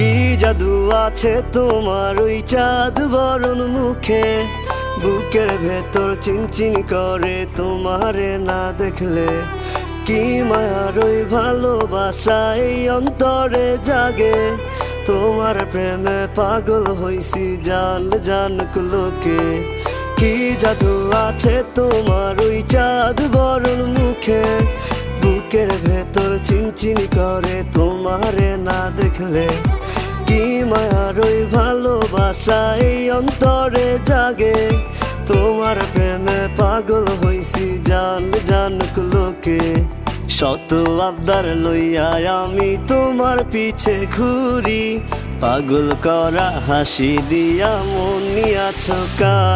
কি জাদু আছে তোমার ওই চাঁদ বরণ মুখে, বুকের ভেতর চিনচিন করে তোমারে না দেখলে। কি মায়ার ওই ভালোবাসা এই অন্তরে জাগে, তোমার প্রেমে পাগল হইছি জান জানুক লোকে। কি জাদু আছে তোমার ওই চাঁদ বরণ মুখে, বুকের ভেতর চিনচিন করে তোমারে না দেখলে। কি মায়ার ওই ভালোবাসা এই অন্তরে জাগে, তোমার প্রেমে পাগল হইছি জান জানুক লোকে। শত আবদার লইয়া আমি তোমার পিছে ঘুরি, পাগল করা হাসি দিয়া মন নিয়াছ কার।